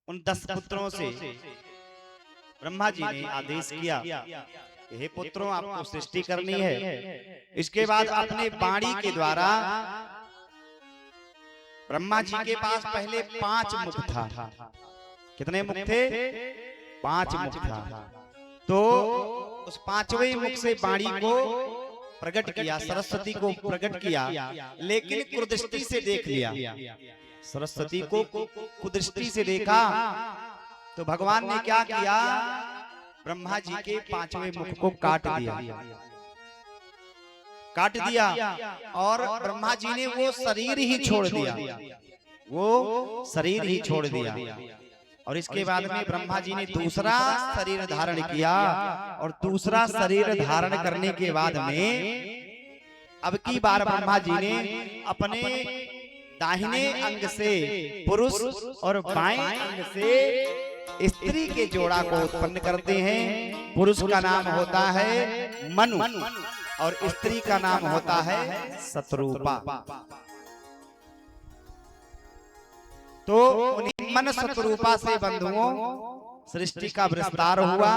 उन 10 पुत्रों से ब्रह्मा जी ने आदेश किया, हे पुत्रों आपको सृष्टि करनी है। इसके बाद अपने वाणी के द्वारा ब्रह्मा जी के पास पहले 5 मुख था। कितने मुख थे? 5 मुख था। तो उस 5वें मुख से वाणी को प्रकट किया, सरस्वती को प्रकट किया, लेकिन कुदृष्टि से देख लिया। सरस्वती को कुदृष्टि से देखा तो भगवान ने क्या किया? ब्रह्मा जी के 5वें मुख को काट दिया, काट दिया और ब्रह्मा जी ने वो शरीर ही छोड़ दिया, वो शरीर ही छोड़ दिया। और इसके बाद में ब्रह्मा जी ने दूसरा शरीर धारण किया और दूसरा शरीर धारण करने के बाद में अब की बार ब्रह्मा जी ने अपने दाहिने अंग से पुरुष और बाएं अंग से स्त्री के जोड़ा को उत्पन्न करते हैं। पुरुष का नाम होता है मनु और स्त्री का नाम होता है शतरूपा। तो उन्हीं मन शतरूपा से बंधुओं सृष्टि का विस्तार हुआ,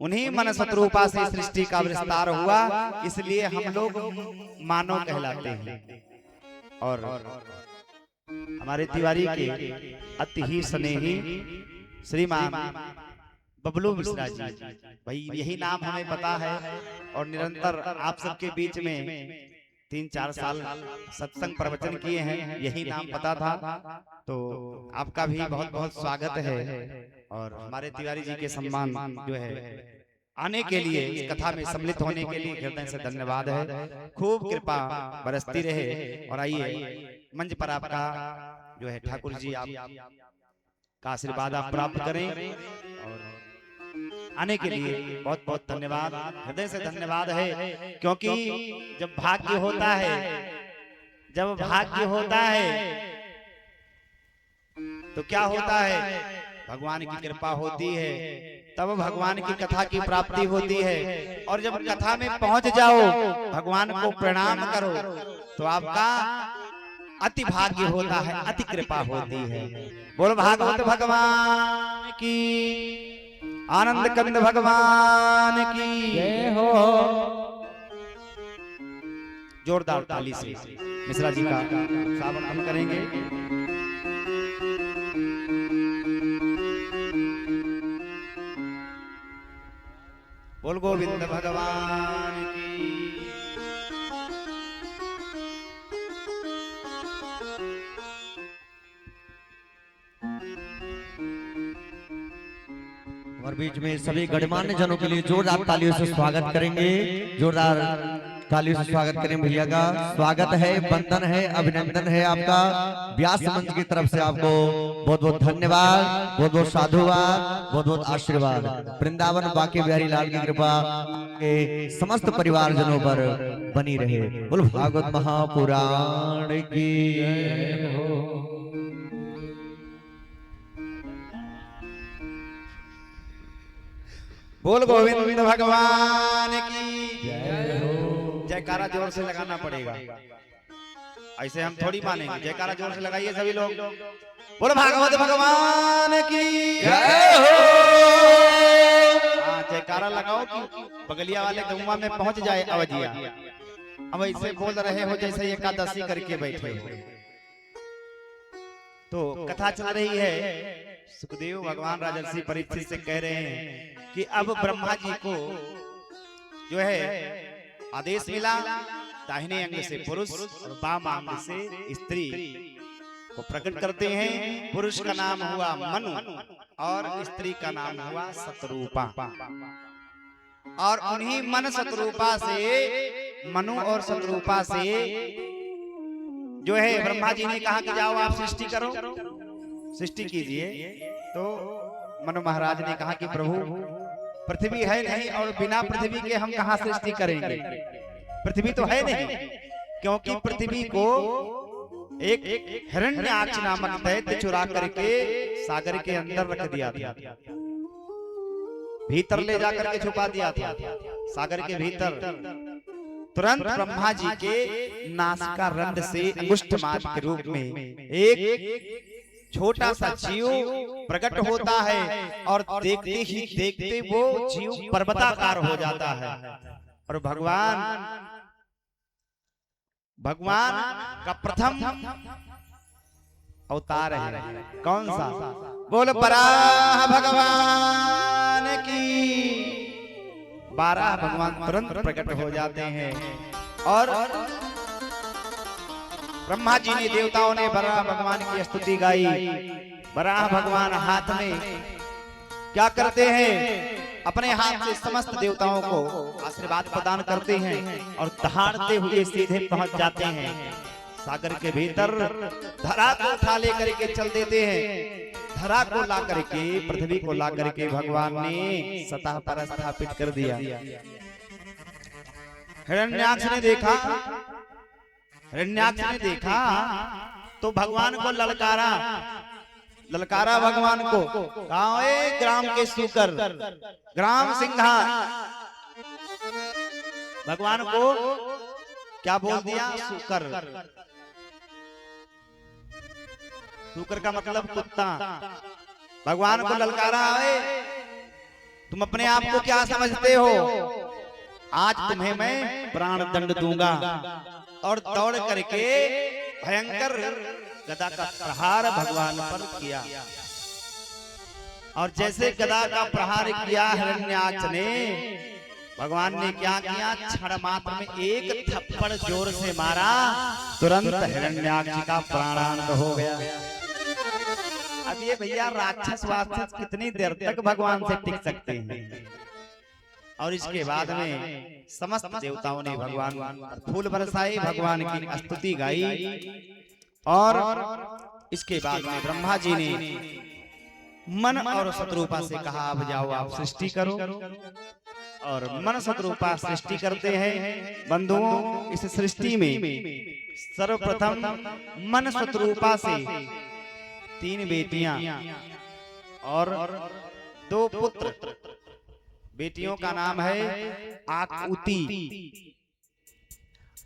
उन्हीं मन शतरूपा से सृष्टि का विस्तार हुआ। इसलिए हम लोग मानव कहलाते हैं। और हमारे तिवारी के अति ही स्नेही श्रीमान बबलू मिश्रा जी, भाई यही नाम हमें पता है और निरंतर आप सबके बीच में 3-4 साल सत्संग प्रवचन किए हैं, यही नाम पता था। तो आपका भी बहुत बहुत स्वागत है और हमारे तिवारी जी के सम्मान जो है आने के लिए, इस कथा में सम्मिलित होने के लिए हृदय से धन्यवाद है। खूब कृपा बरसती रहे। और आइए मंच पर आपका जो है ठाकुर जी आप का आशीर्वाद आप प्राप्त करें। और आने के लिए बहुत बहुत धन्यवाद, हृदय से धन्यवाद है। क्योंकि जब भाग्य होता है, जब भाग्य होता है तो क्या होता है? भगवान की कृपा होती है, तब भगवान की कथा की प्राप्ति होती है। और जब कथा में पहुंच जाओ, भगवान को प्रणाम करो, तो आपका अति भाग्य होता है, अति कृपा होती है। बोलो भागवत भगवान की, आनंद कंद भगवान की जय हो। जोरदार ताली से मिश्रा जी का स्वागत हम करेंगे। बोल गोविंद भगवान की। और बीच में सभी गणमान्य जनों के लिए जोरदार तालियों से स्वागत करेंगे, जोरदार तालियों से स्वागत करें भैया का। स्वागत है, वंदन है, अभिनंदन है आपका। व्यास मंच की तरफ से आपको बहुत बहुत धन्यवाद, बहुत बहुत साधुवाद, बहुत बहुत आशीर्वाद। वृंदावन बांके बिहारी लाल की कृपा के समस्त परिवार जनों पर बनी रहे। बोल भागवत महापुराण की जय हो। बोल गोविंद भगवान की जय हो। जयकारा जोर से लगाना पड़ेगा, ऐसे हम थोड़ी मानेंगे। जयकारा जोर से लगाइए सभी लोग। बोल भागवत भगवान की जय हो। हाँ, जयकारा लगाओ कि बगलिया वाले गौवा में पहुंच जाए अवजिया। अब ऐसे बोल रहे हो जैसे एकादशी करके बैठे हो। तो कथा चल रही है। सुखदेव भगवान राजर्षि परीक्षित से कह रहे हैं कि अब ब्रह्मा जी को जो है आदेश मिला, दाहिने अंग से पुरुष और बाम अंग से स्त्री को प्रकट करते हैं। पुरुष का नाम हुआ मनु और स्त्री का नाम हुआ शतरूपा। और उन्हीं मन शतरूपा से, मनु और शतरूपा से जो है ब्रह्मा जी ने कहा कि जाओ आप सृष्टि करो, सृष्टि कीजिए। तो मनु महाराज ने कहा कि प्रभु पृथ्वी है नहीं और बिना पृथ्वी के हम कहां सृष्टि करेंगे? पृथ्वी तो है नहीं, क्योंकि पृथ्वी को एक हिरण्याक्ष नामक दैत्य चुरा करके सागर के अंदर रख दिया था, भीतर ले जाकर के छुपा दिया था सागर के भीतर। तुरंत ब्रह्मा जी के नासिका रंध्र से अंगुष्ठ मात्र के रूप में एक छोटा सा जीव प्रकट होता है और देखते ही देखते वो जीव पर्वताकार हो जाता है। और भगवान का प्रथम अवतार है कौन सा? बोल बराह भगवान की। 12 भगवान तुरंत प्रकट हो जाते हैं और ब्रह्मा जी ने, देवताओं ने बराह भगवान की स्तुति गाई। बराह भगवान हाथ में क्या करते हैं? अपने हाथ से समस्त देवताओं को आशीर्वाद प्रदान करते हैं और दहाड़ते हुए सीधे पहुंच जाते हैं सागर के भीतर। धरा को उठा लेकर के चल देते हैं। धरा को ला करके, पृथ्वी को ला करके भगवान ने सतह पर स्थापित कर दिया। हिरण्याक्ष ने देखा तो भगवान को ललकारा भगवान को, कहा ए ग्राम के सूकर, ग्राम सिंहा। भगवान को क्या बोल दिया? सूकर। सूकर का मतलब कुत्ता। भगवान को ललकारा, तुम अपने आप को क्या समझते हो? आज तुम्हें मैं प्राण दंड दूंगा। और दौड़ करके भयंकर गदा का प्रहार भगवान पर किया। और जैसे गदा का प्रहार किया हिरण्याक्ष ने, भगवान ने क्या किया? क्षण मात्र में एक थप्पड़ जोर से मारा, तुरंत हिरण्याक्ष का प्राणांत हो गया। अब ये भैया राक्षस कितनी देर तक भगवान से टिक सकते हैं? और इसके बाद में समस्त देवताओं ने भगवान पर फूल बरसाए, भगवान की स्तुति गाई। और इसके बाद में ब्रह्मा जी ने मन और शत्रुपा से कहा, अब जाओ आप सृष्टि करो। और मन शत्रुपा सृष्टि करते हैं। बंधुओं, इस सृष्टि में सर्वप्रथम मन शत्रुपा से 3 बेटियां और 2 पुत्र। बेटियों का नाम है आकुति।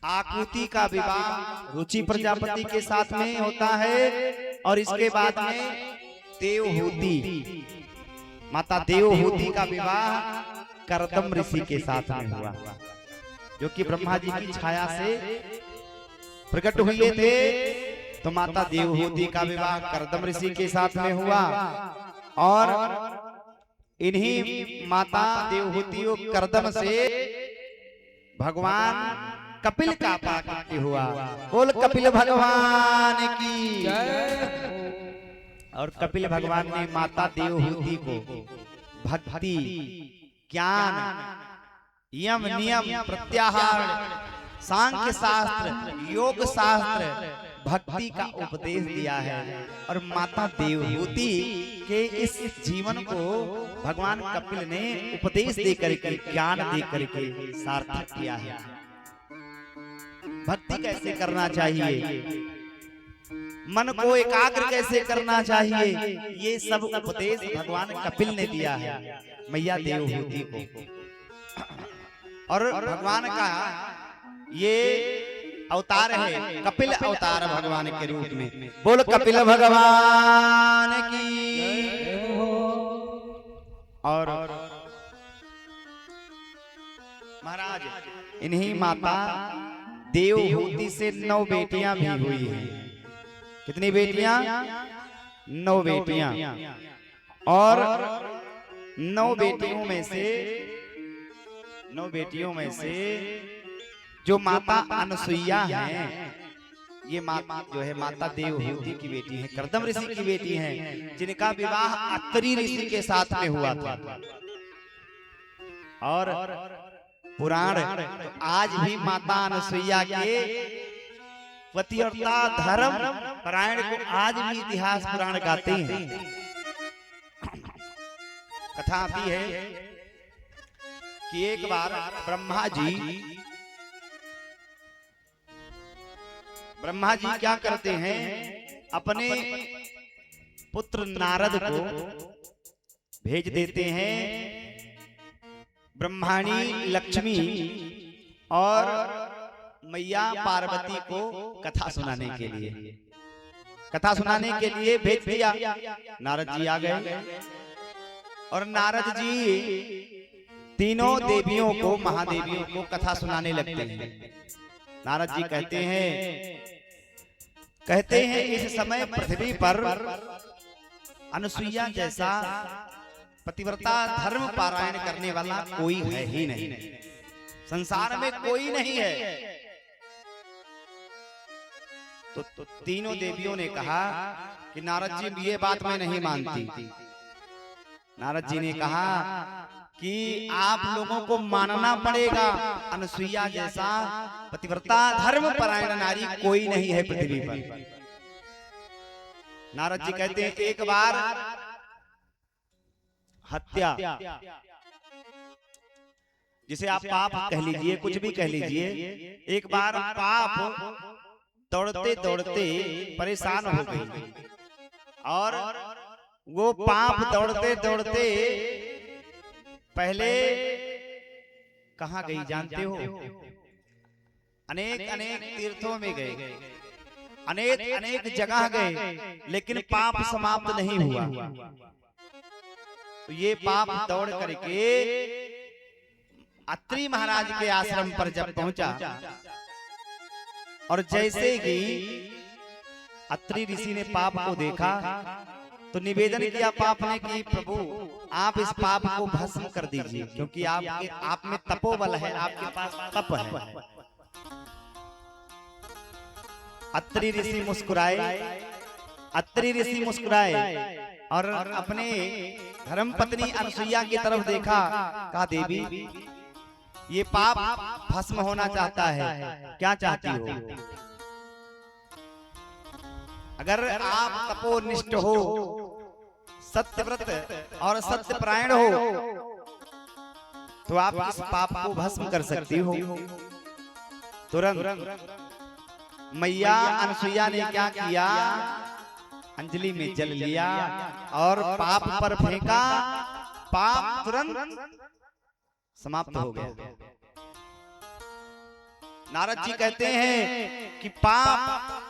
आकुति का विवाह रुचि प्रजापति के साथ में होता है। और इसके बाद में देवहूति, माता देवहूति का विवाह कर्दम ऋषि के साथ में हुआ, जो कि ब्रह्मा जी की छाया से प्रकट हुए थे। तो माता देवहूति का विवाह कर्दम ऋषि के साथ में हुआ। और इन्हीं माता देवहूति और कर्दम से भगवान कपिल का प्राकट्य हुआ। बोल कपिल भगवान की। और कपिल भगवान ने माता देवहूति को भक्ति, ज्ञान, यम नियम, प्रत्याहार, सांख्य शास्त्र, योग शास्त्र, भक्ति का उपदेश दिया है। और माता देवहूति के इस जीवन को भगवान कपिल ने उपदेश देकर के, ज्ञान देकर के सार्थक किया है। भक्ति कैसे करना चाहिए, मन को एकाग्र कैसे करना चाहिए, ये सब उपदेश भगवान कपिल ने दिया है मैया देवहूति को। और भगवान का ये अवतार है कपिल अवतार भगवान के रूप में। बोल कपिल भगवान की। और महाराज, इन्हीं माता देवहूति से 9 बेटियां भी हुई हैं। कितनी बेटियां? 9 बेटियां। और 9 बेटियों में से जो माता अनसुईया है, ये माता जो है माता देवहूति की बेटी है, कर्दम ऋषि की बेटी है, जिनका विवाह अत्रि ऋषि के साथ में हुआ था। और पुराण आज भी माता अनसुईया के पतिव्रता धर्म परायण को आज भी इतिहास पुराण गाते हैं। कथा आती है कि एक बार ब्रह्मा जी क्या करते हैं, अपने पुत्र नारद को भेज देते हैं ब्रह्माणी लक्ष्मी और मैया पार्वती को कथा सुनाने के लिए। कथा सुनाने के लिए भेज दिया। नारद जी आ गए और नारद जी तीनों देवियों को, महादेवियों को कथा सुनाने लगते हैं। नारद जी कहते हैं इस समय पृथ्वी पर अनुसुईया जैसा पतिव्रता धर्म पारायण करने वाला कोई है ही नहीं, संसार में कोई नहीं है। तो तीनों देवियों ने कहा कि नारद जी ये बात मैं नहीं मानती। नारद जी ने कहा कि आप लोगों को मानना पड़ेगा, अनुसुईया जैसा पतिव्रता धर्म परायण नारी कोई नहीं है पृथ्वी पर। नारद जी कहते हैं एक बार हत्या, जिसे आप पाप कह लीजिए, कुछ भी कह लीजिए, एक बार पाप दौड़ते दौड़ते परेशान हो गई और वो पाप दौड़ते दौड़ते पहले कहां गई जानते हो? अनेक अनेक तीर्थों में गए, अनेक अनेक जगह गए, लेकिन पाप समाप्त नहीं हुआ। तो ये पाप दौड़ करके अत्रि महाराज के आश्रम पर जब पहुंचा और जैसे ही अत्रि ऋषि ने पाप को देखा तो निवेदन किया पाप ने कि प्रभु आप इस पाप को भस्म कर दीजिए, क्योंकि आप में तपोबल है, आपके पास तप है। अत्रि ऋषि मुस्कुराए, अत्रि ऋषि मुस्कुराए और अपने धर्म पत्नी अनुसुईया की तरफ देखा, कहा देवी ये पाप भस्म होना चाहता है, क्या चाहती हो? अगर आप तपोनिष्ठ हो, सत्यव्रत और सत्यपरायण हो, तो आप इस पाप को भस्म कर सकती हो। तुरंत मैया अनुसुईया ने क्या किया? अंजलि में जल लिया और पाप पर फेंका, पाप तुरंत समाप्त हो गया। नारद जी कहते हैं कि पाप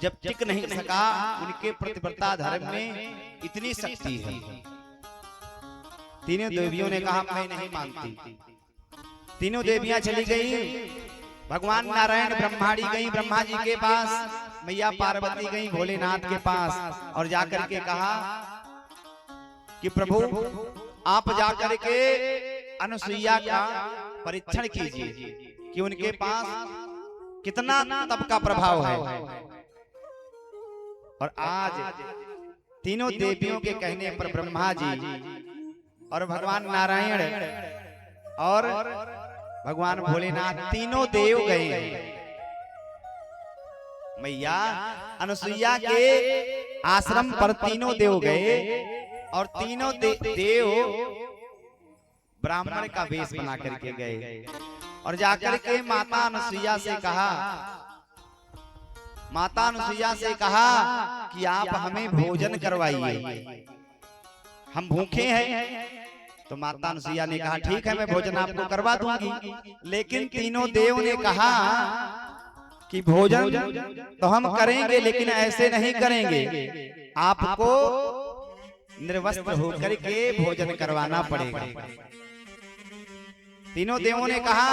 जब टिक नहीं सका, उनके प्रतिव्रता धर्म में इतनी शक्ति है। तीनों देवियों ने कहा मैं नहीं मानती। तीनों देवियां चली गई, भगवान नारायण ब्रह्माड़ी गई ब्रह्मा जी के पास, मैया पार्वती गई भोलेनाथ के पास और जाकर के कहा कि प्रभु आप जाकर के अनुसुईया का परीक्षण कीजिए कि उनके पास कितना तप का प्रभाव है। और आज तीनों देवियों के कहने पर ब्रह्मा जी और भगवान नारायण और भगवान भोलेनाथ तीनों देव गए। मैया अनुसुईया के आश्रम पर तीनों देव गए और तीनों देव ब्राह्मण का वेश बना करके गए और जाकर के माता अनुसुईया से कहा, माता अनुसुईया से कहा कि आप हमें भोजन करवाइए, हम भूखे हैं। तो माता अनुसुईया ने कहा ठीक है मैं भोजन आपको करवा दूंगी, लेकिन तीनों देव ने कहा कि भोजन तो हम करेंगे लेकिन ऐसे नहीं करेंगे, आपको निर्वस्त्र होकर के भोजन करवाना पड़ेगा। तीनों देवों ने कहा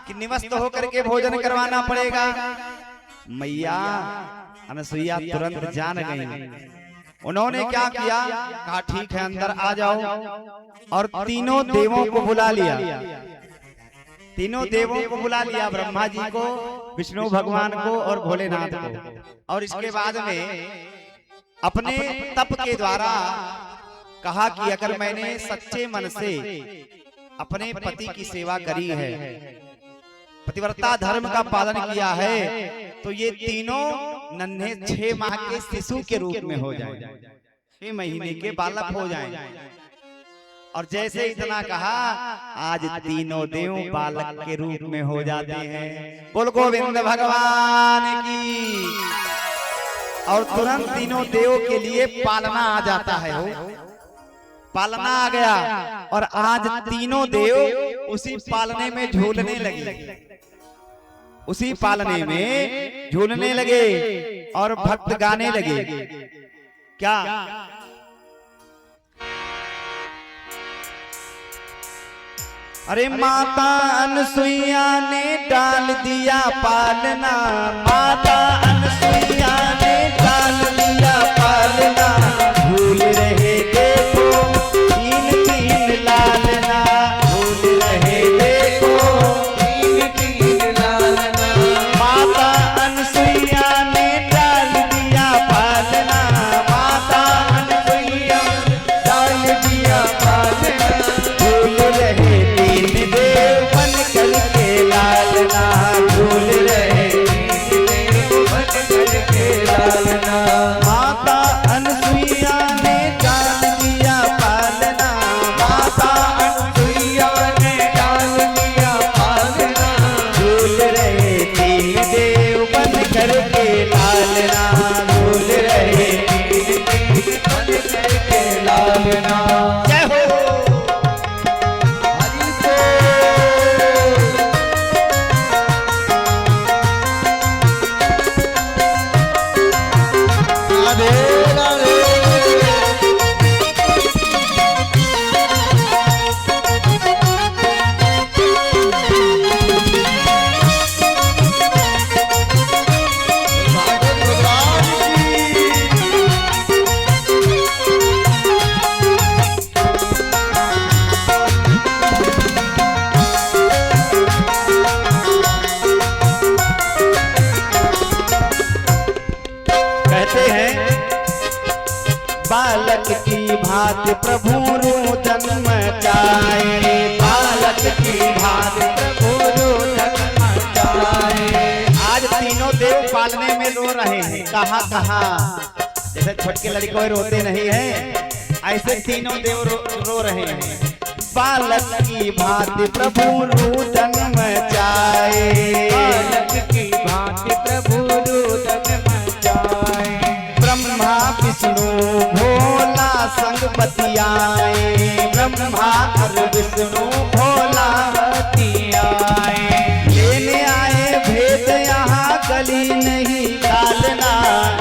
कि निवस्त्र होकर के भोजन करवाना पड़ेगा। मैया अनुसुईया तुरंत जान गई। उन्होंने क्या किया? कहा ठीक है अंदर आ जाओ और तीनों देवों को बुला लिया। तीनों देवों को बुला लिया, ब्रह्मा जी को, विष्णु भगवान को और भोलेनाथ को। और इसके बाद में अपने तप के द्वारा कहा कि अगर मैंने सच्चे मन से अपने पति की सेवा करी है, पतिव्रता धर्म का पालन किया है, तो ये तीनों नन्हे 6 माह के शिशु के रूप में हो जाएं, 6 महीने के बालक हो जाएं। और जैसे इतना कहा, आज तीनों देव बालक के रूप में हो जाते हैं। बोल गोविंद भगवान की। और तुरंत तीनों देव के लिए पालना आ जाता है, हो पालना आ गया और आज तीनों देव उसी पालने में झूलने लगे। उसी पालने में झूलने लगे और भक्त गाने लगे। क्या अरे माता अनसुईया ने डाल दिया पालना, माता अनसुईया ने डाल दिया पालना, भूल रहे देखो तीन तीन लालना, भूल रहे देखो तीन तीन लालना। माता अनसुईया ने डाल दिया पालना, माता अनसुईया डाल दिया पालना, भूल रहे देव बन करके लालना, भूल रहे देव बन करके लालना। माता अनसुईया ने डाल दिया पालना, माता अनसुईया ने डाल दिया पालना, भूल रहे तीन देव बन करके लालना, भूल रहे तीन देव बन करके लालना। जय हो बालक की भांति प्रभु रोदन मचाए, बालक की भांति प्रभु रोदन मचाए। आज तीनों देव पालने में रो रहे हैं। कहाँ कहाँ जैसे छोटके लड़के रोते नहीं है, ऐसे तीनों देव रो रहे हैं। बालक की भांति प्रभु रोदन मचाए, बालक की भांति प्रभु रोदन मचाए। ब्रह्मा विष्णु भोला संग बतियाए, ब्रह्मा और विष्णु भोला बतियाए। लेने आए भेद यहाँ गली नहीं डालना,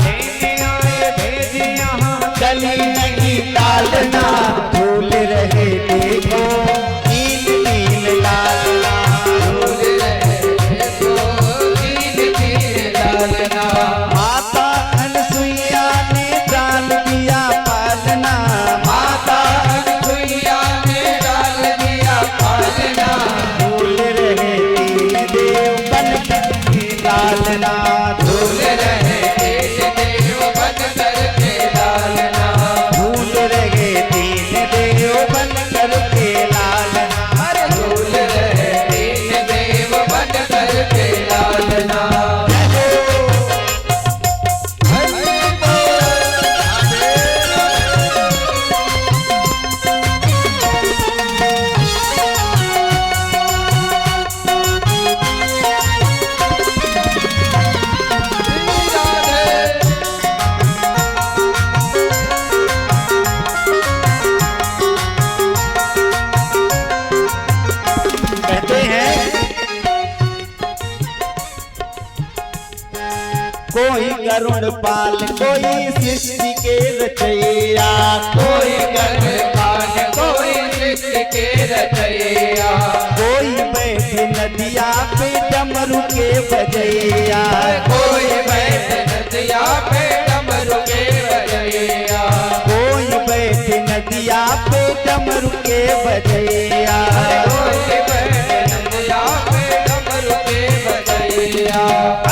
लेने आए भेद यहाँ गली नहीं डालना, भूल रहे देखो तीन तीन लालना, भूल रहे देखो तीन तीन लालना। माता अनसुईया ने डाल दिया पालना, माता अनसुईया ने डाल दिया पालना, भूल रहे तीन देव बन करके लालना, भूल रहे तीन देव बन करके लालना, भूल रहे तीन देव बन करके लालना, अरे भूल रहे तीन देव बन करके लालना। कोई गरुड़ पाल कोई सृष्टि के रचैया, कोई गरुड़ पाल कोई सृष्टि के रचैया। कोई बैठे नदिया पे डमरू के बजैया, कोई बैठे नदिया पे डमरू के बजैया, कोई बैठे नदिया पे डमरू के बजैया, कोई बैठे नदिया पे डमरू के बजैया।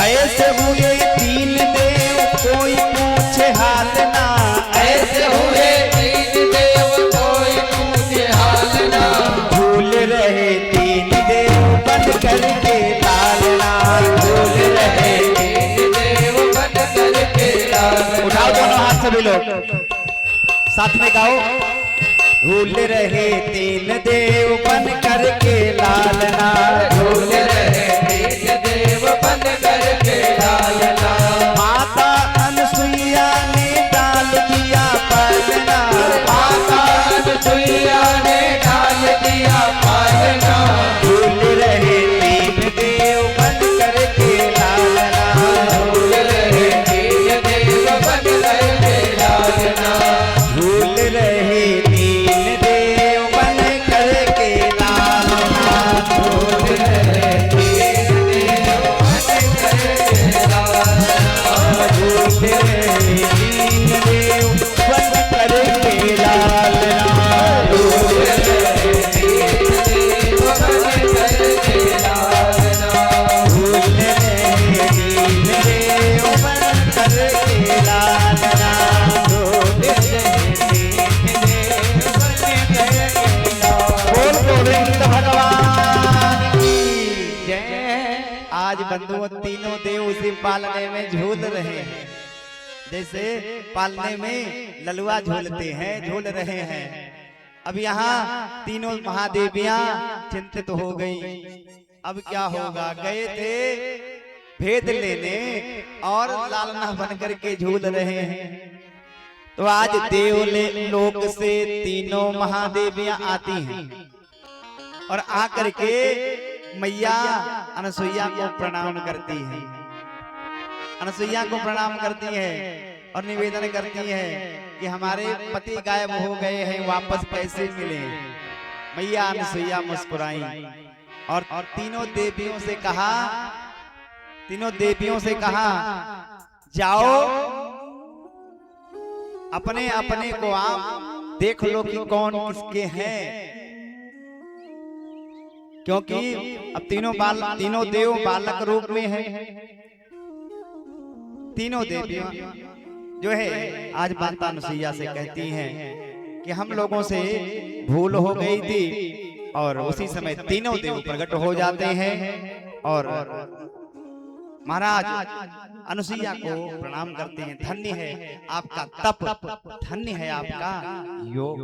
ऐसे हुए तीन देव कोई पूछे हाल ना, ऐसे हुए तीन देव कोई पूछे हाल ना, भूल रहे तीन देव बन करके लालना, भूल रहे तीन देव बन करके लालना। उठाओ दोनों हाथ सभी लोग साथ में गाओ। भूल रहे तीन देव बन करके लालना, भूल रहे तीन देव बन करके लालना। माता अनसुईया ने डाल दिया पालना, माता अनसुईया ने डाल दिया पालना, भूल रहे तीन देव बन करके पालने में झूल रहे हैं, जैसे पालने में ललुआ झूलते हैं, झूल रहे हैं। अब यहाँ तीनों महादेवियां चिंतित हो गई, अब क्या होगा। गए थे भेद लेने और लालना बन करके झूल रहे हैं। तो आज देवलोक से तीनों महादेवियां आती हैं और आकर के मैया अनसुईया को प्रणाम करती है, अनसुईया को प्रणाम करती है और निवेदन करती है कि हमारे पति गायब हो गए हैं, वापस कैसे मिले। मैया अनसुईया मुस्कुराई और तीनों देवियों से कहा, तीनों देवियों से कहा, जाओ अपने अपने को आप देख लो कि कौन किसके हैं, क्योंकि अब तीनों देव बालक रूप में हैं। तीनों देवियां जो है आज माता अनसुईया से कहती हैं कि हम लोगों से भूल हो गई थी, और उसी समय तीनों देव प्रकट हो जाते हैं और महाराज अनसुईया को प्रणाम करते हैं। धन्य है आपका तप, धन्य है आपका योग।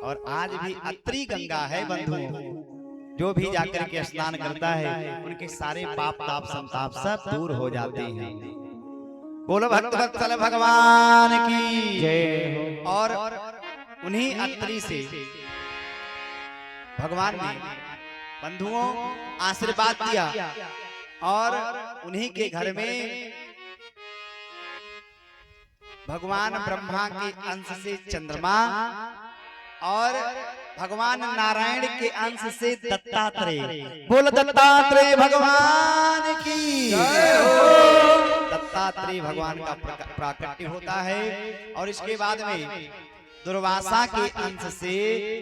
और आज भी अत्रि गंगा है बंधुओं, जो भी जाकर के स्नान करता है उनके सारे पाप ताप संताप सब दूर हो जाते हैं। बोलो भक्त वत्सल भगवान की जय। और उन्हीं अत्रि से भगवान ने बंधुओं आशीर्वाद दिया और उन्हीं के घर में भगवान ब्रह्मा के अंश से चंद्रमा और भगवान नारायण के अंश से दत्तात्रेय। बोल दत्तात्रेय भगवान की जय हो। दत्तात्रेय भगवान का प्राकट्य होता है और इसके बाद में दुर्वासा के अंश से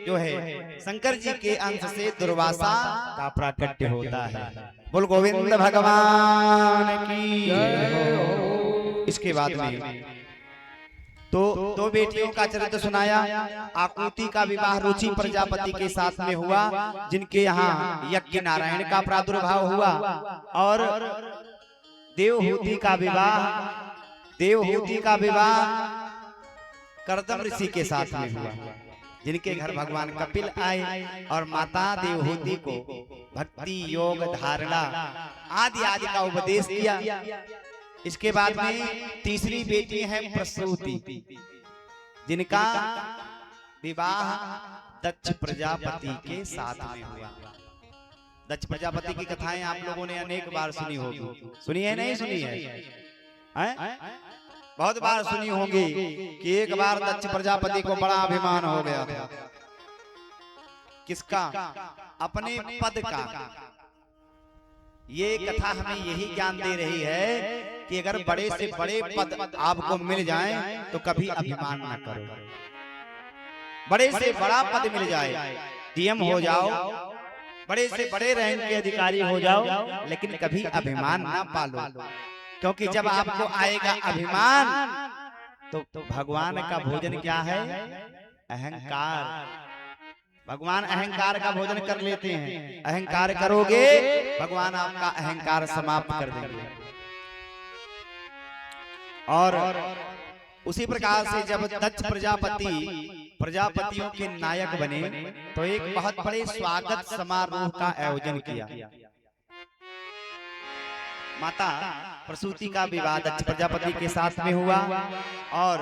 जो है शंकर जी के अंश से दुर्वासा का प्राकट्य होता है। बोल गोविंद भगवान की जय हो। इसके बाद में तो दो बेटियों का चरित्र सुनाया। आकुति का विवाह रुचि प्रजापति के साथ में हुआ, जिनके यहाँ यज्ञ नारायण का प्रादुर्भाव हुआ। और देवहूति का विवाह कर्दम ऋषि के साथ में हुआ, जिनके घर भगवान कपिल आए और माता देवहूति को भक्ति योग धारणा आदि आदि का उपदेश किया। इसके बाद में तीसरी बेटी है प्रसूति, जिनका विवाह दक्ष प्रजापति के साथ में हुआ। दक्ष प्रजापति की कथाएं आप लोगों ने अनेक बार सुनी होगी, सुनी है नहीं सुनी है? बहुत बार सुनी होगी कि एक बार दक्ष प्रजापति को बड़ा अभिमान हो गया था। किसका? अपने पद का। ये कथा हमें यही ज्ञान दे रही है कि अगर बड़े से बड़े पद आपको मिल जाएं तो कभी अभिमान ना करो। बड़े से बड़ा पद मिल जाए, डीएम हो जाओ, बड़े से बड़े रैंक के अधिकारी हो जाओ, लेकिन कभी अभिमान ना पालो, क्योंकि जब आपको आएगा अभिमान तो भगवान का भोजन क्या है? अहंकार। भगवान अहंकार का भोजन कर लेते हैं। अहंकार करोगे भगवान आपका अहंकार समाप्त कर देंगे। और उसी प्रकार से जब दक्ष प्रजापति प्रजापतियों के नायक बने तो एक बहुत बड़े स्वागत समारोह का आयोजन किया। माता प्रसूति का विवाह दक्ष प्रजापति के साथ में हुआ और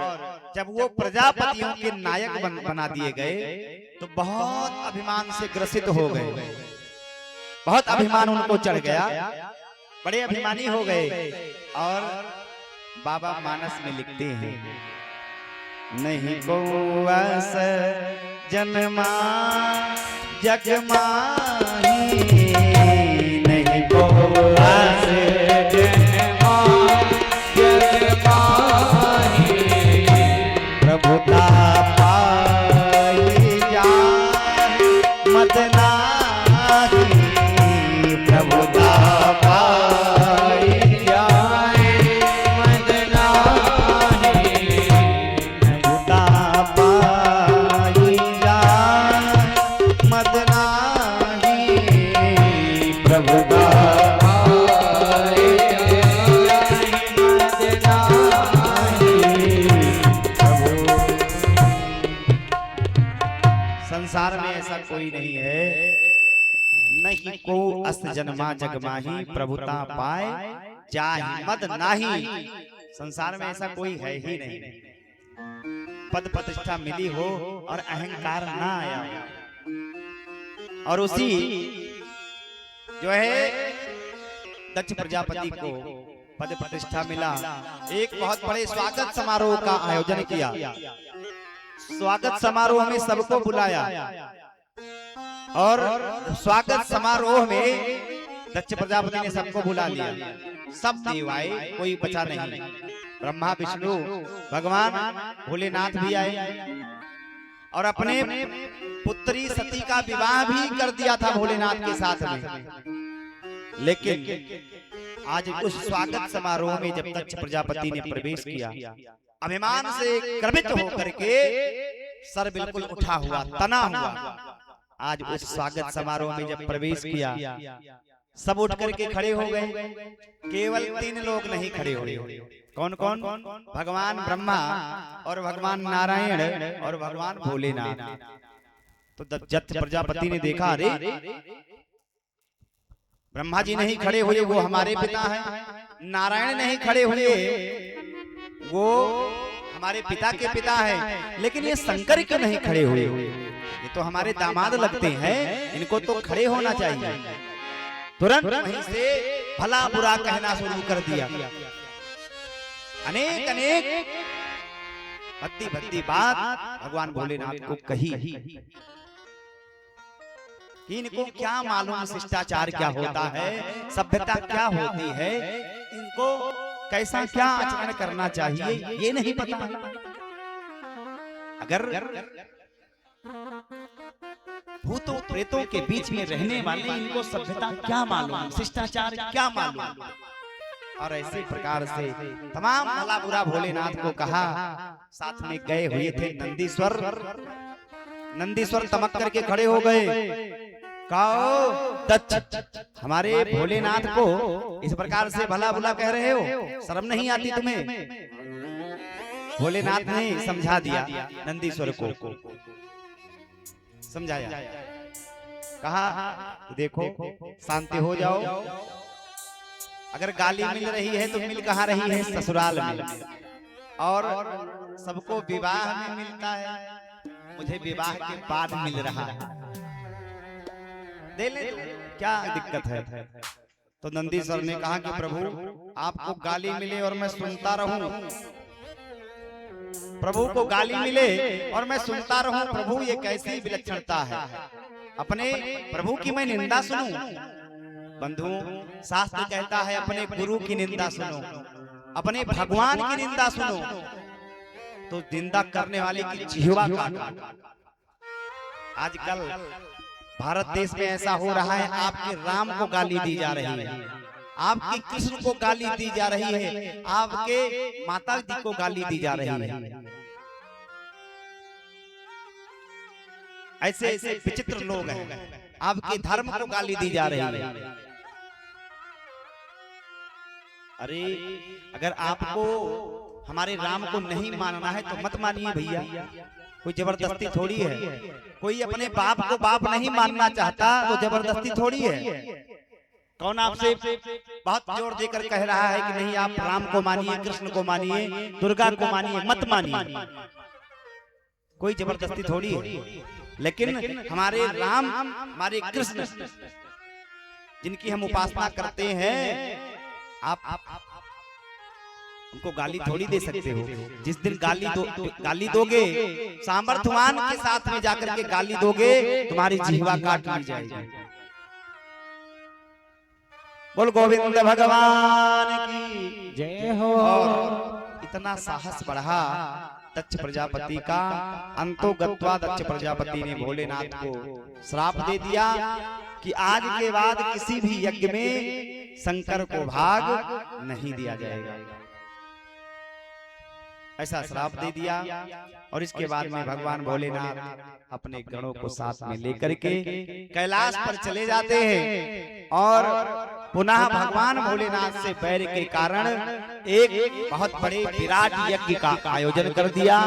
जब वो प्रजापतियों के नायक बना दिए गए तो बहुत अभिमान से ग्रसित हो गए। बहुत अभिमान उनको चढ़ गया, बड़े अभिमानी हो गए। और बाबा मानस में लिखते हैं, नहीं को अस जन्मा जग माही, नहीं को अस जन्मा जग माही, प्रभुता पाई जाए मत नाही, प्रभुता पाई जाए मत नाही, प्रभुता पाई जाए मत नाही, प्रभुता पाई संसार में ऐसा कोई नहीं है, नहीं को अस्त जन्मा जग माही, प्रभुता पाए जाहि मद नाही। संसार में ऐसा कोई है ही नहीं, पद प्रतिष्ठा मिली हो और अहंकार ना आया। और उसी जो है दक्ष प्रजापति को पद प्रतिष्ठा मिला। एक बहुत बड़े स्वागत समारोह का आयोजन किया। स्वागत समारोह में सबको बुलाया और स्वागत समारोह में दक्ष प्रजापति ने सबको बुला लिया। सब देव आए, कोई बचा नहीं। ब्रह्मा विष्णु भगवान भोलेनाथ भी आए और अपने पुत्री सती का विवाह भी कर दिया था भोलेनाथ के साथ में। लेकिन आज उस स्वागत समारोह में जब दक्ष प्रजापति ने प्रवेश किया, अभिमान से गर्वित होकर के सर बिल्कुल उठा हुआ, तना हुआ, आज उस स्वागत समारोह में जब प्रवेश किया, सब उठ करके खड़े हो गए। केवल 3 लोग नहीं खड़े हुए। कौन कौन? भगवान ब्रह्मा और भगवान नारायण और भगवान भोलेनाथ। तो दक्ष प्रजापति ने देखा, अरे ब्रह्मा जी नहीं खड़े हुए, वो हमारे पिता हैं। नारायण नहीं खड़े हुए, वो हमारे पिता के पिता हैं। लेकिन ये शंकर क्यों नहीं खड़े हुए? ये तो हमारे दामाद लगते हैं, इनको तो खड़े होना चाहिए। तुरंत वहीं से भला बुरा कहना शुरू कर दिया। अनेक अनेक भद्दी भद्दी बात भगवान भोलेनाथ को कही। इनको क्या मालूम शिष्टाचार क्या होता है, सभ्यता क्या होती है, इनको कैसा क्या आचरण करना चाहिए ये नहीं पता। अगर भूतों प्रेतों के बीच में रहने वाले इनको सभ्यता क्या मालूम, शिष्टाचार क्या मालूम। और ऐसे प्रकार से तमाम भला बुरा भोलेनाथ को कहा। साथ में गए हुए थे नंदीश्वर। नंदीश्वर तमक करके खड़े हो गए। कहो दत्त, हमारे भोलेनाथ को इस प्रकार से भला बुरा कह रहे हो, शर्म नहीं आती तुम्हें? भोलेनाथ ने समझा दिया नंदीश्वर को, समझाया, कहा देखो शांति हो जाओ। अगर गाली मिल रही है तो मिल कहाँ रही है? ससुराल में। और सबको विवाह में मिलता है, मुझे विवाह के बाद मिल रहा है, दे ले, क्या दिक्कत है? तो नंदीश्वर ने कहा कि प्रभु आपको गाली मिले और मैं सुनता रहूं, प्रभु को गाली मिले और मैं सुनता रहूं, प्रभु ये कैसी विलक्षणता है? अपने प्रभु की मैं निंदा सुनूं? बंधुओं, शास्त्र कहता है अपने गुरु की निंदा सुनो, अपने भगवान की निंदा सुनो, तो निंदा करने वाले की जिह्वा काटो। आजकल भारत देश में ऐसा हो रहा है, आपके राम को गाली दी जा रही है, आपके कृष्ण को गाली दी जा रही है, आपके माता जी को गाली दी जा रही है। ऐसे ऐसे विचित्र लोग हैं, आपके धर्म को गाली दी जा रही है। अरे अगर आपको हमारे राम को नहीं मानना है तो मत मानिए भैया, कोई जबरदस्ती थोड़ी है। कोई अपने बाप को बाप नहीं मानना चाहता तो जबरदस्ती थोड़ी है। कौन आपसे बहुत जोर देकर कह रहा है कि नहीं आप राम को मानिए, कृष्ण को मानिए, दुर्गा को मानिए, मत मानिए? कोई जबरदस्ती थोड़ी है। लेकिन हमारे राम, हमारे कृष्ण जिनकी हम उपासना करते हैं, आप उनको गाली थोड़ी दे सकते हो। जिस दिन गाली दोगे, सामर्थ्यवान के साथ में जाकर के गाली दोगे, तुम्हारी जिह्वा काट ली जाएगी। बोल गोविंद भगवान की जय हो। और इतना साहस बढ़ा दक्ष प्रजापति का, अंतो गत्वा दक्ष प्रजापति ने भोलेनाथ को श्राप दे दिया कि आज के बाद किसी भी यज्ञ में शंकर को भाग नहीं दिया जाएगा। ऐसा श्राप दे दिया। और इसके बाद में भगवान भोलेनाथ अपने गणों को साथ में लेकर के कैलाश पर चले जाते हैं और पुनः भगवान भोलेनाथ से बैर के कारण एक बहुत बड़े विराट यज्ञ का आयोजन कर दिया।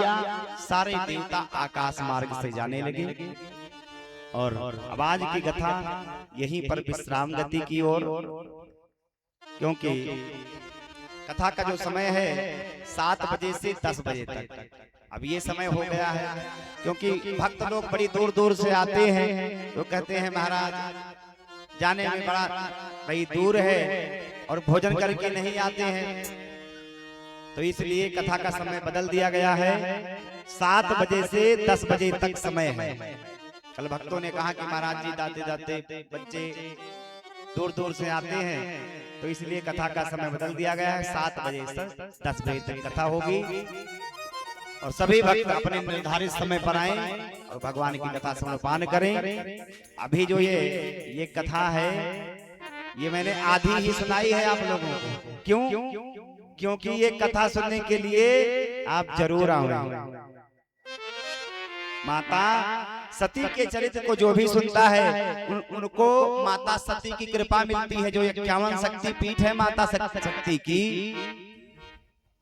सारे देवता आकाश मार्ग से जाने लगे। और अब आज की कथा यहीं पर विश्राम गति की ओर, क्योंकि कथा का जो समय है 7 बजे से 10 बजे तक, अब ये समय हो गया है, क्योंकि भक्त लोग बड़ी दूर दूर से आते हैं तो कहते हैं महाराज जाने में बड़ा भाई दूर है और भोजन करके नहीं आते हैं, तो इसलिए कथा का समय बदल दिया गया है। 7 बजे से 10 बजे तक समय है। कल भक्तों ने कहा कि महाराज जी जाते जाते बच्चे दूर दूर से आते हैं, तो इसलिए कथा का समय बदल दिया गया है। 7 बजे से 10 बजे तक कथा होगी और सभी भक्त अपने निर्धारित समय पर आए और भगवान की कथा समर्पण करें। अभी जो ये कथा है ये मैंने आधी ही सुनाई है आप लोगों को। क्यों? क्योंकि ये कथा सुनने के लिए आप जरूर आओ। माता सती के चरित्र को जो भी सुनता है उनको माता सती की कृपा मिलती है। जो 51 शक्ति पीठ है माता शक्ति की,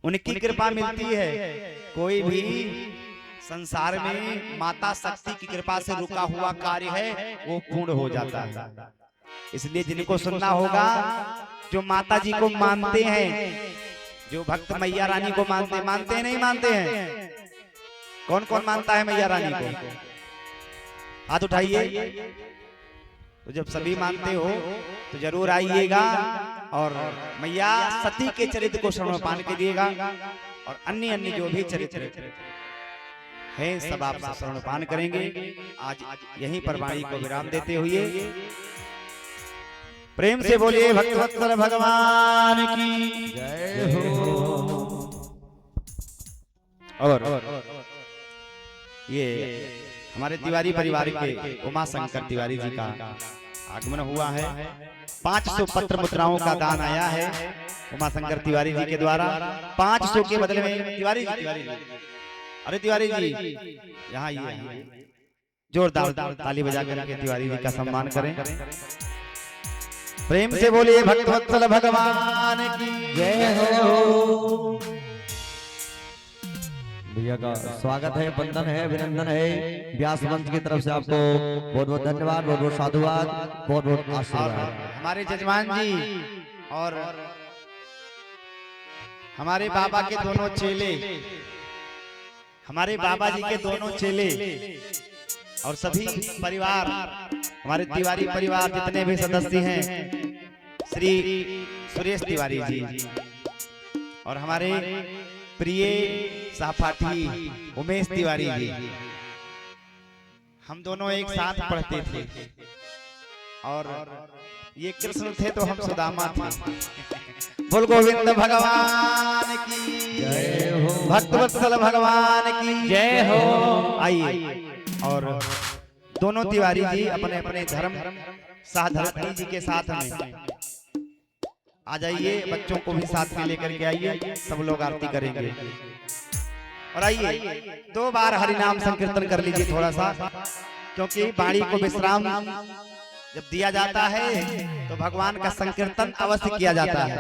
उनकी कृपा मिलती है। कोई भी संसार में माता शक्ति की कृपा से रुका हुआ कार्य है वो पूर्ण हो जाता है। इसलिए जिनको सुनना होगा, जो माता जी को मानते हैं, जो भक्त मैया रानी को मानते हैं नहीं मानते हैं? कौन कौन मानता है मैया रानी को? हाथ उठाइए। तो जब सभी मानते हो तो जरूर आइएगा और मैया सती के चरित्र को श्रवण के दिएगा और अन्य अन्य जो भी चरित्र है सब आप श्रवण करेंगे। आज यहीं पर वाणी को विराम देते हुए प्रेम से बोलिए भक्तवत्सल भगवान की जय हो। और ये हमारे तिवारी परिवार के उमा शंकर तिवारी जी का आगमन हुआ है। 500 पत्र मुद्राओं का दान आया है उमा शंकर तिवारी जी के द्वारा। 500 के बदले में तिवारी जी, अरे तिवारी जी यहाँ आइए, जोरदार ताली बजा करके तिवारी जी का सम्मान करें। प्रेम से बोलिए भक्तवत्सल भगवान की जय हो। भैया का स्वागत है, वंदन है, अभिनंदन है। व्यास मंच की तरफ से आपको बहुत बहुत धन्यवाद, बहुत बहुत साधुवाद, बहुत बहुत आशीर्वाद। हमारे जजमान जी और हमारे बाबा के दोनों चेले, हमारे बाबा जी के दोनों चेले और सभी परिवार, हमारे तिवारी परिवार जितने भी सदस्य हैं, श्री सुरेश तिवारी जी और हमारे प्रिय सहपाठी उमेश तिवारी जी, हम दोनों एक साथ पढ़ते थे और ये कृष्ण थे तो हम सुदामा थे। बोल गोविंद भगवान की जय हो, भक्तवत्सल भगवान की जय हो। आइए और दोनों तिवारी जी अपने अपने धर्म साधरती जी के साथ में आ जाइए। बच्चों को भी साथ में लेकर के आइए, सब लोग आरती करेंगे। और आइए 2 बार हरि नाम संकीर्तन कर लीजिए थोड़ा सा, क्योंकि वाणी को विश्राम जब दिया जाता है तो भगवान का संकीर्तन अवश्य किया जाता है।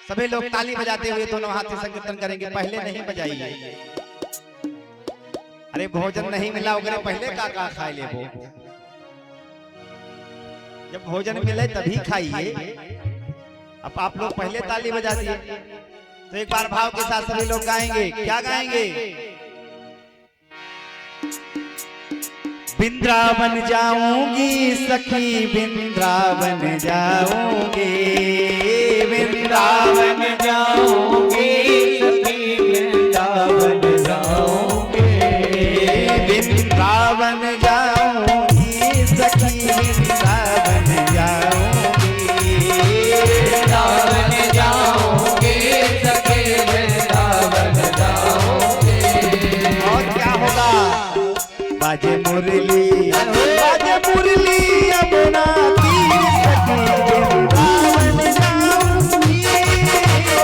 सभी लोग ताली बजाते हुए दोनों हाथ से संकीर्तन करेंगे। पहले नहीं बजाइए, अरे भोजन नहीं मिला उगरे पहले का खाए ले वो, जब भोजन मिले तभी खाइए। अब आप लोग पहले ताली बजा दिए तो एक बार भाव के साथ सभी लोग गाएंगे। क्या गाएंगे? वृंदावन जाऊंगी सखी, वृंदावन जाऊंगी, वृंदावन जाऊंगी सखी, वृंदावन जाऊंगी, वृंदावन जाऊंगी सखी, वृंदावन जाऊंगी, वृंदावन जाऊंगी सखी, वृंदावन जाऊंगी। और क्या होगा? बाजे मुरली, बाजे मुरली यमुना तीर सखी, वृंदावन जाऊंगी,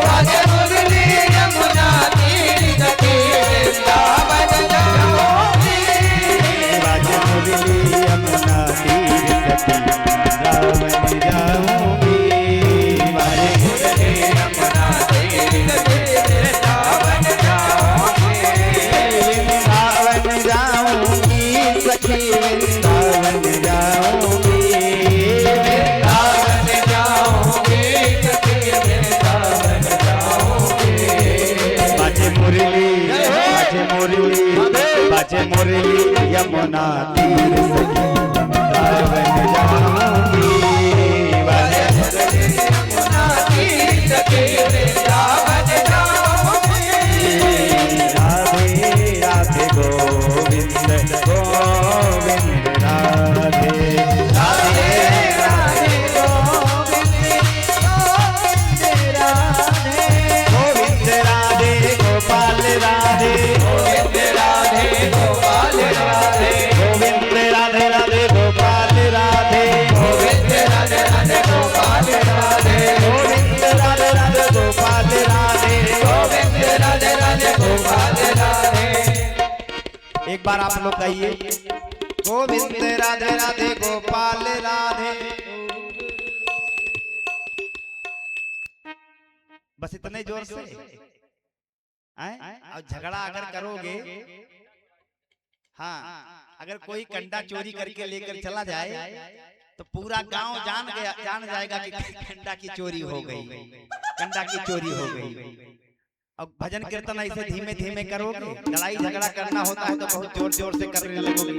बाजे मुरली यमुना तीर सखी, वृंदावन जाऊंगी, बाजे मुरली यमुना तीर सखी, वृंदावन जाऊंगी, बाजे मुरली यमुना तीर सखी, वृंदावन जाऊंगी, वृंदावन जाऊंगी सखी, वृंदावन अकेली यमुना तीर सखी वृंदावन जाऊंगी। यमुना तीर सखी वृंदावन जाऊंगी। राधे राधे गोविंद गोविंद राधे राधे राधे गोविंद गोविंद राधे गोविंद राधे गोपाल राधे गोविंद राधे गोपाल राधे गोविंद राधे राधे गोपाल राधे गोविंद राधे राधे गोपाल राधे गोविंद राधे राधे गोपाल राधे गोविंद राधे राधे गोपाल राधे। एक बार आप लोग कहिए गोविंद राधे राधे गोपाल राधे। बस इतने जोर से और झगड़ा अगर करोगे, हाँ अगर कोई कंडा चोरी करके लेकर चला जाए तो पूरा गांव जान जाएगा कि कंडा की चोरी हो गई, कंडा की चोरी हो गई। अब भजन कीर्तन ऐसे धीमे धीमे करोगे, लड़ाई झगड़ा करना होता है तो बहुत जोर जोर से करने लगोगे।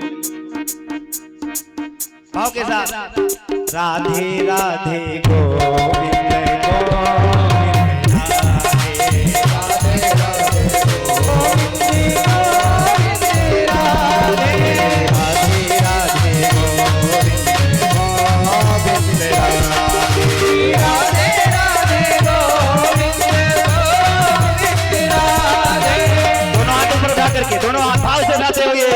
भाव के साथ राधे राधे गोविंद गोविंद राधे राधे राधे गोविंद गोविंद राधे राधे राधे गोविंद गोविंद राधे राधे राधे गोविंद गोविंद राधे। दोनों हाथ ऊपर उठा करके दोनों हाथ भाव से गाते हुए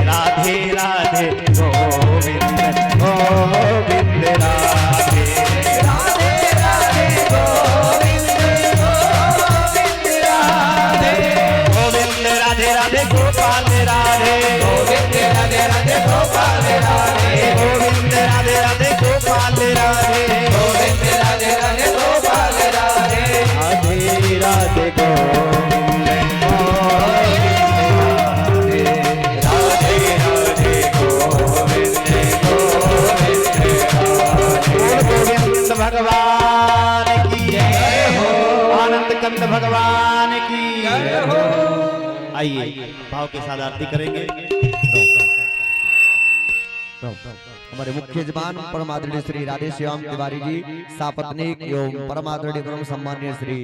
राधे राधे गोविंद गोविंद राधे राधे राधे गोविंद गोविंद राधे गोविंद राधे राधे गोपाल राधे गोविंद राधे राधे गोपाल राधे गोविंद राधे राधे गोपाल राधे गोविंद राधे राधे गोपाल राधे राधे राधे गोविंद भगवान की जय हो, आनंद कंद भगवान की जय हो। आइए भाव के साथ आरती करेंगे। हमारे मुख्य जबान परम आदरणीय श्री राधे श्याम तिवारी जी सापत्निक एवं परम आदरणीय परम सम्मानीय श्री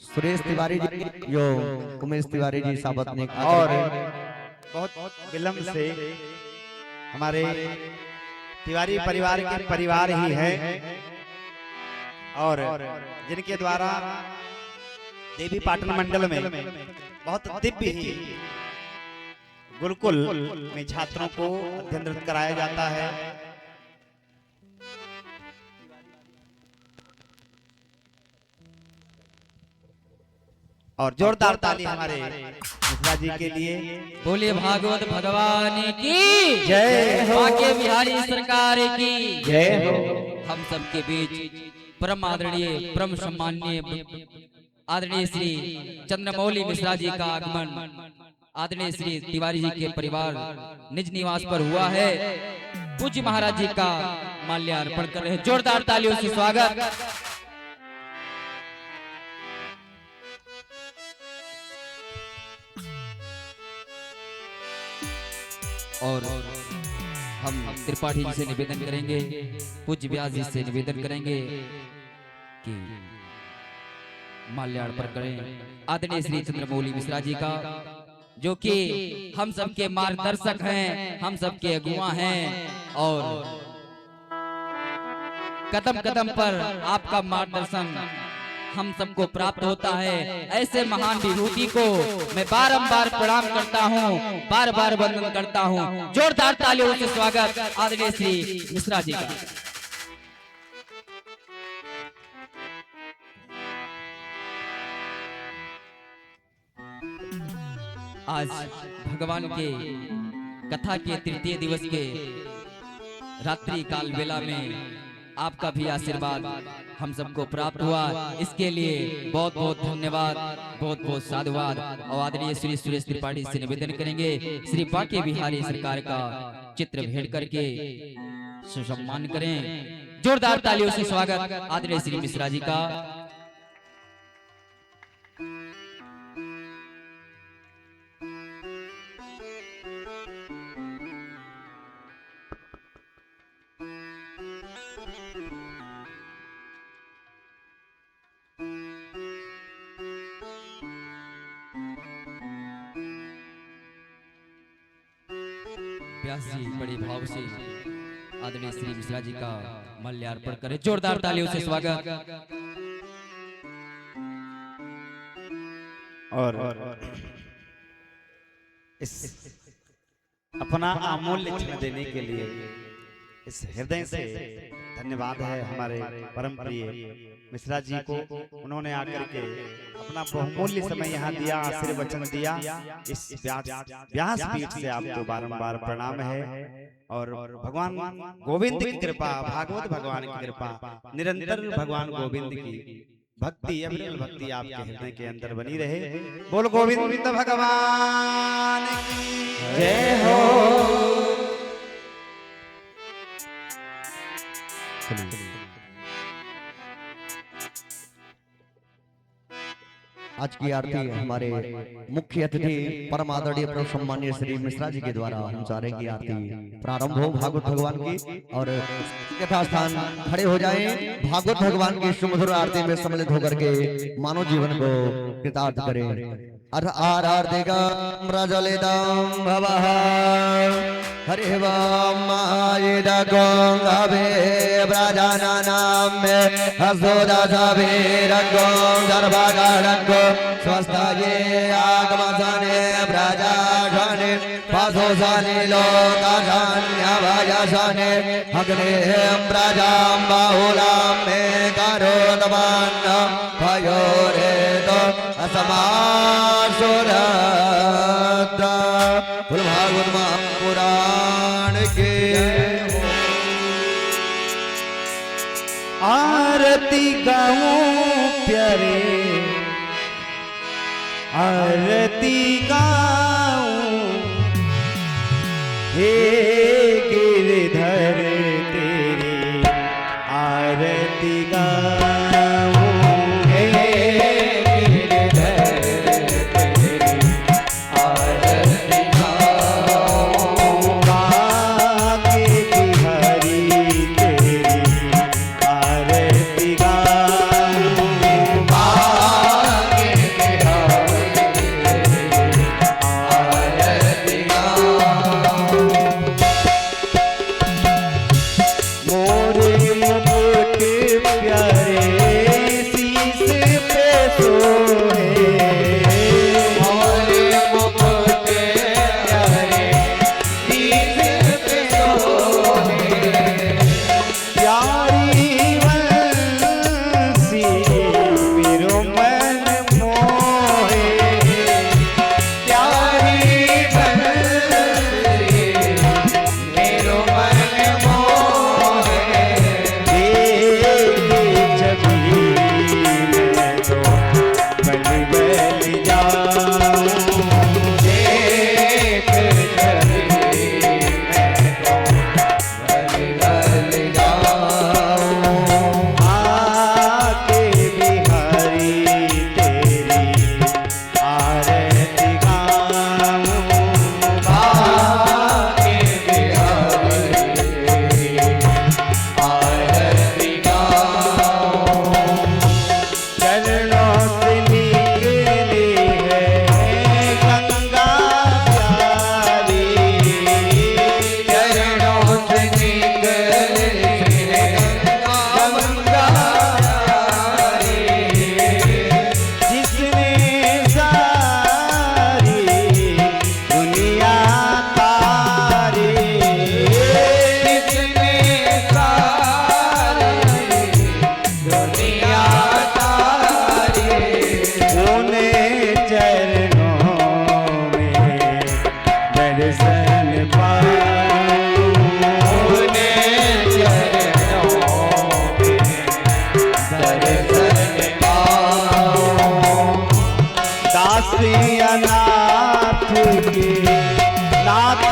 सुरेश तिवारी जी एवं उमेश तिवारी जी सापत्निक। और बहुत विलंब से हमारे तिवारी परिवार के परिवार ही है और जिनके द्वारा देवी पाटन मंडल में बहुत दिव्य ही गुरुकुल में छात्रों को अध्ययन कराया जाता है। और जोरदार ताली हमारे मिश्रा जी के लिए। बोलिए भागवत भगवान की जय हो, बांके बिहारी सरकार की जय हो। हम सबके बीच परम आदरणीय परम सम्माननीय आदरणीय श्री चंद्रमौली मिश्रा जी का आगमन आदरणीय श्री तिवारी जी के परिवार निज निवास पर हुआ है। पूज्य महाराज जी का माल्यार्पण कर रहे हैं। जोरदार तालियों से स्वागत। और हम त्रिपाठी जी से निवेदन करेंगे, पूज्य व्यास जी से निवेदन करेंगे कि माल्यार्पण करें आदरणीय श्री चंद्रमौली मिश्रा जी का, जो कि हम सबके मार्गदर्शक हैं, हम सबके अगुआ हैं और कदम कदम पर आपका मार्गदर्शन हम सबको प्राप्त होता है। ऐसे महान विभूति को मैं बारंबार प्रणाम करता हूँ, बार बार वंदन करता हूँ। जोरदार तालियों से स्वागत आदरणीय श्री मिश्रा जी का। आज भगवान के कथा के तृतीय दिवस के रात्रि काल वेला में आपका भी आशीर्वाद हम सबको प्राप्त हुआ। इसके लिए बहुत बहुत धन्यवाद, बहुत बहुत साधुवाद। और आदरणीय श्री सुरेश त्रिपाठी से निवेदन करेंगे श्री बांके बिहारी सरकार का चित्र भेंट करके सुसम्मान करें। जोरदार तालियों से स्वागत आदरणीय श्री मिश्रा जी का। व्यास जी बड़े भाव से आदरणीय श्री मिश्रा जी का माल्यार्पण करें। जोरदार तालियों से स्वागत। और इस अपना अमूल्य क्षण देने के लिए इस हृदय से धन्यवाद है हमारे परम प्रिय मिश्रा जी को। उन्होंने आकर के अपना बहुमूल्य समय यहाँ दिया, आशीर्वचन दिया। इस व्यास पीठ से आपको बारंबार प्रणाम है। और भगवान गोविंद की कृपा, भागवत भगवान की कृपा, निरंतर भगवान गोविंद की भक्ति, अविरल भक्ति आपके हृदय के अंदर बनी रहे। बोल गोविंद भगवान की जय हो। आज की आरती हमारे मुख्य अतिथि परम आदरणीय प्रभु सम्मानीय श्री मिश्रा जी के द्वारा हम चाह रहे हैं कि आरती प्रारंभ हो भागवत भगवान की। और यथा स्थान खड़े हो जाएं, भागवत भगवान की सुमधुर आरती में सम्मिलित होकर के मानव जीवन को कृतार्थ करें। आरार्तिकं प्रज्वलितं भवः हरि वाम आयुधं गवे व्रजानानां मे हसोदशवीरगं सर्वकारणं स्वस्ताये आगमसने व्रजाशने पशुसने लोकसन्यभयसने अग्निं प्रजां बहुलां मे करोतमन्न भयोरेतो असमासुरता। बोल भागवत महापुराण के आरती गाऊं प्यारे, आरती गाऊं हे गिरधर तेरी आरती गाऊं, हे गिरधर तेरी आरती गाऊं, बाके बिहारी तेरी आरती गाऊं, बाके बिहारी तेरी आरती गाऊं। मोरे मुकुट प्यारे शीश पे सोए, मोरे मुकुट प्यारे शीश पे सोए, प्यारी वंशी मेरो मन मोहे, प्यारी वंशी मेरो मन मोहे, देख छवि मैं तो बल बल जाऊं, देख छवि मैं तो बल बल जाऊं, आके बिहारी तेरी आरती गाऊं, आके बिहारी तेरी आरती गाऊं। चरणों से निकली है गंगा प्यारी, चरणों से निकली है गंगा प्यारी, जिसने सारी दुनिया तारी, जिसने सारी दुनिया तारी, उन्हें चरणों में दर्शन पाऊं, उन्हें चरणों में दर्शन पाऊं। दासी अनाथ के नाथ